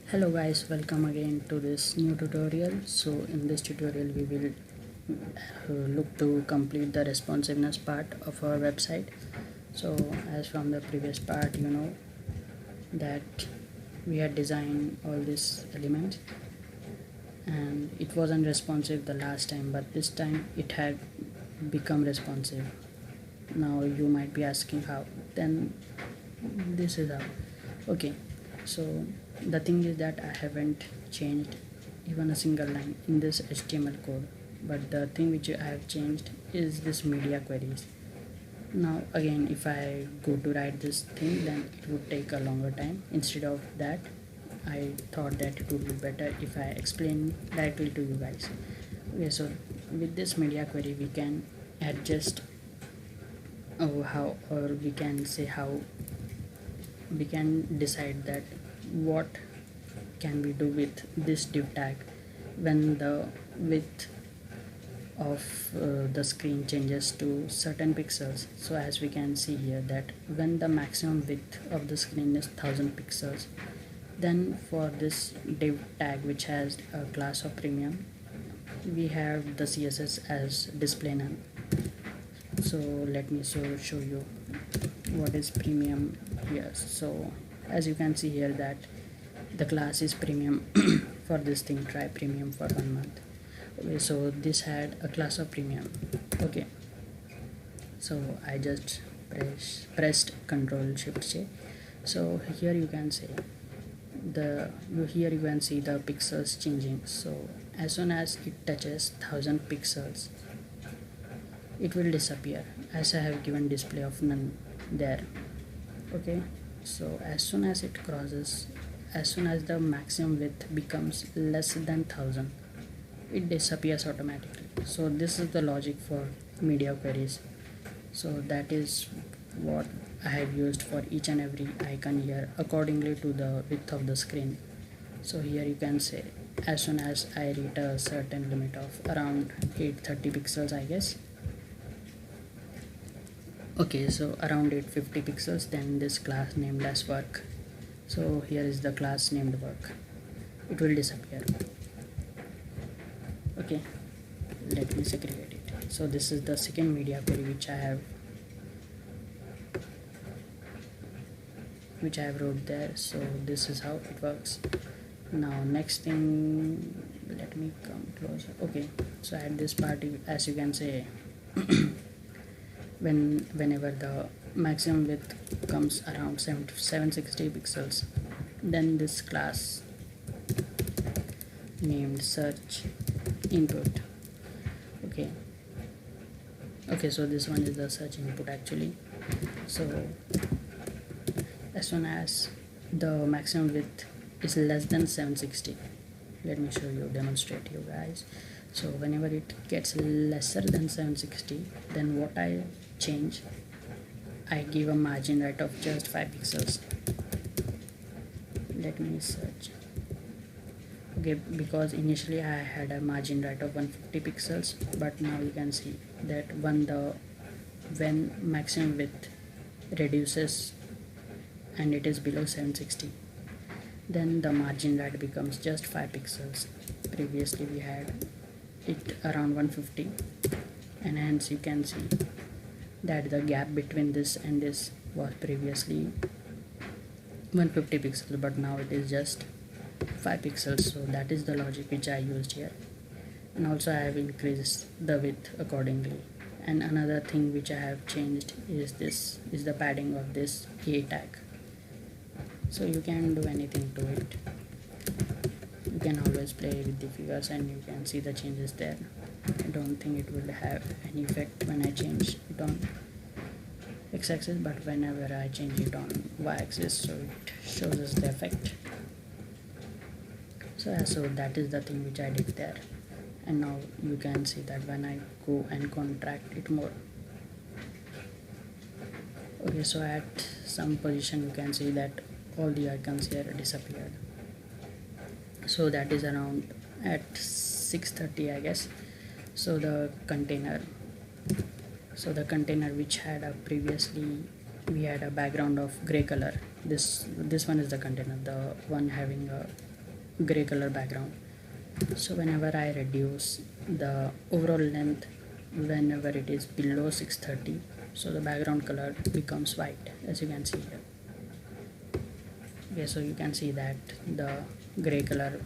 Hello guys, welcome again to this new tutorial. So in this tutorial we will look to complete the responsiveness part of our website. So as from the previous part, you know that we had designed all these elements and it wasn't responsive the last time, but this time it had become responsive. Now you might be asking how. Then this is how. Okay, so the thing is that I haven't changed even a single line in this HTML code, but the thing which I have changed is this media queries. Now again, if I go to write this thing, then it would take a longer time. Instead of that, I thought that it would be better if I explain directly to you guys. Okay, so with this media query we can adjust how, or we can say how we can decide that what can we do with this div tag when the width of the screen changes to certain pixels. So as we can see here that when the maximum width of the screen is 1000 pixels, then for this div tag which has a class of premium, we have the CSS as display none. So let me show you what is premium here. So as you can see here that the class is premium for this thing, try premium for 1 month. Okay, so this had a class of premium. Okay, so I just pressed Ctrl Shift J. So here you can say here you can see the pixels changing. So as soon as it touches 1000 pixels, it will disappear as I have given display of none there. Okay, so as soon as it crosses, as soon as the maximum width becomes less than 1000, it disappears automatically. So this is the logic for media queries. So that is what I have used for each and every icon here accordingly to the width of the screen. So here you can say as soon as I reach a certain limit of around 830 pixels, I guess. Okay, so around 850 pixels, then this class named as work. So here is the class named work. It will disappear. Okay, let me segregate it. So this is the second media query which I have wrote there. So this is how it works. Now next thing, let me come closer. Okay, so at this part, as you can say, whenever the maximum width comes around 760 pixels, then this class named search input. Okay, so this one is the search input actually. So as soon as the maximum width is less than 760, let me show you, demonstrate you guys. So whenever it gets lesser than 760, then what I change, I give a margin right of just 5 pixels. Let me search. Okay, because initially I had a margin right of 150 pixels, but now you can see that when maximum width reduces and it is below 760, then the margin right becomes just 5 pixels. Previously we had it around 150, and hence you can see that the gap between this and this was previously 150 pixels, but now it is just 5 pixels. So that is the logic which I used here, and also I have increased the width accordingly. And another thing which I have changed is the padding of this A tag. So you can do anything to it. You can always play with the figures and you can see the changes there. I don't think it will have any effect when I change it on x-axis, but whenever I change it on y-axis, so it shows us the effect. So that is the thing which I did there. And now you can see that when I go and contract it more. Okay, so at some position you can see that all the icons here disappeared. So that is around at 630, I guess. So the container which had a previously we had a background of gray color, this one is the container, the one having a gray color background. So whenever I reduce the overall length, whenever it is below 630, so the background color becomes white, as you can see here. Okay, so you can see that the gray color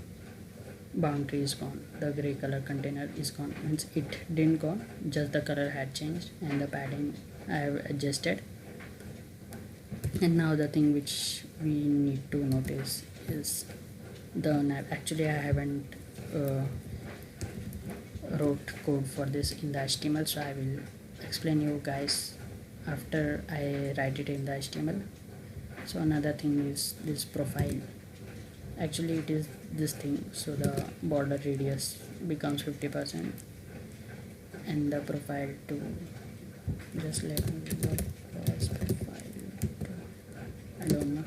boundary is gone, the gray color container is gone, means it didn't go, just the color had changed and the padding I have adjusted. And now the thing which we need to notice is the nav. Actually I haven't wrote code for this in the HTML, so I will explain you guys after I write it in the HTML. So another thing is this profile. Actually it is this thing, so the border radius becomes 50% and the profile to, just let me, what was profile to, I don't know,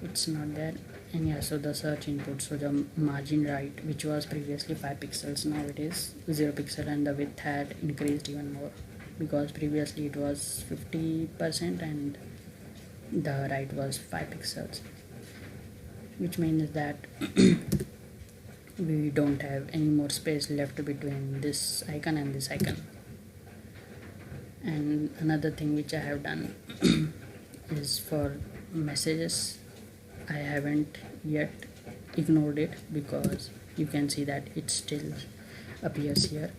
it's not there. And yeah, so the search input, so the margin right, which was previously 5 pixels, now it is 0 pixel, and the width had increased even more because previously it was 50% and the right was 5 pixels, which means that we don't have any more space left between this icon and this icon. And another thing which I have done is for messages, I haven't yet ignored it because you can see that it still appears here,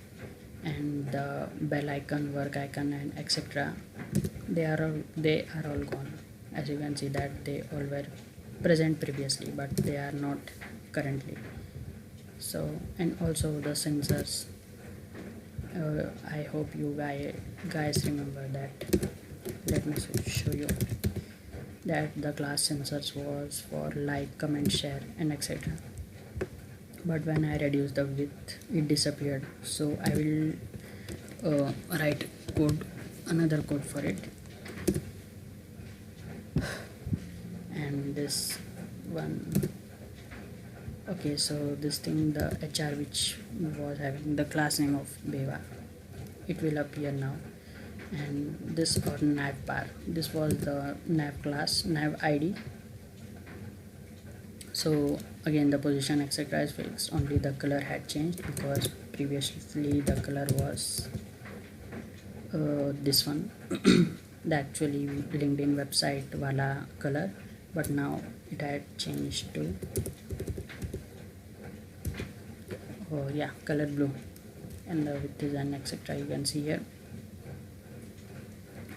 and the bell icon, work icon, and etc., they are all gone. As you can see that they all were present previously but they are not currently. So, and also the sensors, I hope you guys remember that. Let me show you that the class sensors was for like, comment, share, and etc. But when I reduce the width, it disappeared. So I will write another code for it. And this one, okay, so this thing, the HR which was having the class name of Beva, it will appear now. And this, or nav bar, this was the nav class, nav ID. So again the position etc is fixed, only the color had changed because previously the color was this one the actually LinkedIn website wala color, but now it had changed to color blue, and the width is and etc you can see here.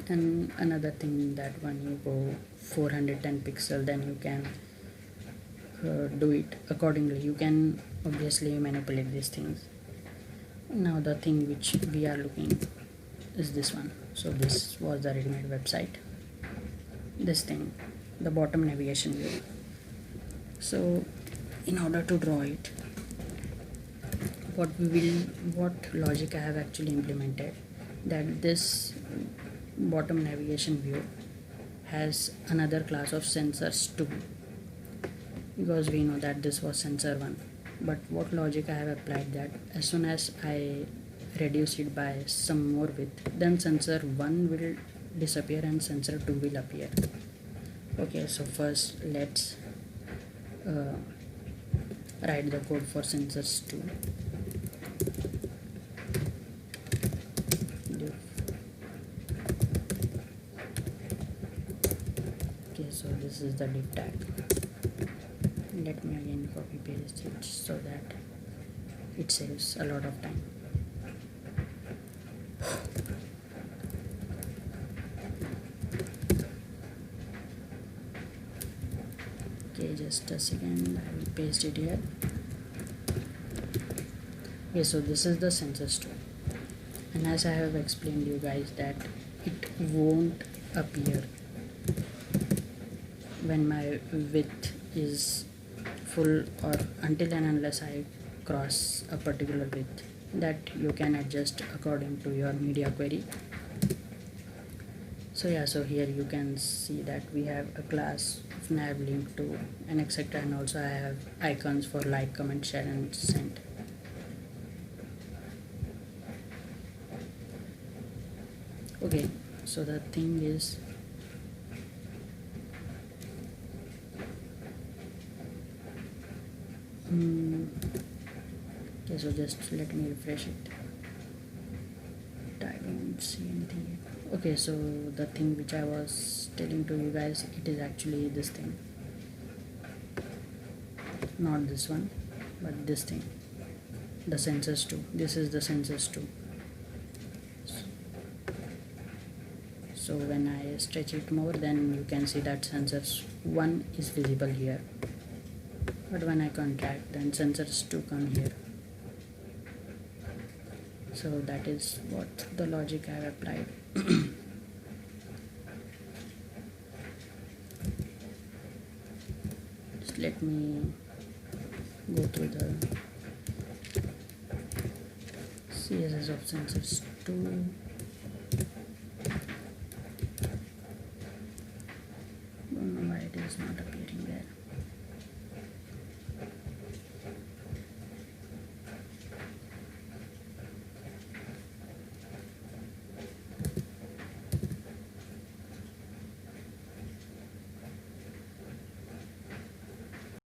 And another thing, that when you go 410 pixel, then you can do it accordingly. You can obviously manipulate these things. Now the thing which we are looking is this one. So this was the ready-made website, this thing, the bottom navigation view. So in order to draw it, what logic I have actually implemented, that this bottom navigation view has another class of sensors too, because we know that this was sensor 1. But what logic I have applied, that as soon as I reduce it by some more width, then sensor 1 will disappear and sensor 2 will appear. Okay, so first let's write the code for sensors 2. Okay, so this is the div tag. Let me again copy paste it so that it saves a lot of time. Okay, just a second, I will paste it here. Okay, so this is the sensors too, and as I have explained you guys that it won't appear when my width is full, or until and unless I cross a particular width that you can adjust according to your media query. So yeah, so here you can see that we have a class of nav link to and etc, and also I have icons for like, comment, share, and send. Okay, so the thing is, Okay, so just let me refresh it. I don't see anything yet. Okay, so the thing which I was telling to you guys, it is actually this thing, not this one, but this thing, the census 2. This is the census 2. So when I stretch it more, then you can see that census 1 is visible here, but when I contract, then census 2 come here. So that is what the logic I have applied. Just let me go through the CSS of census 2.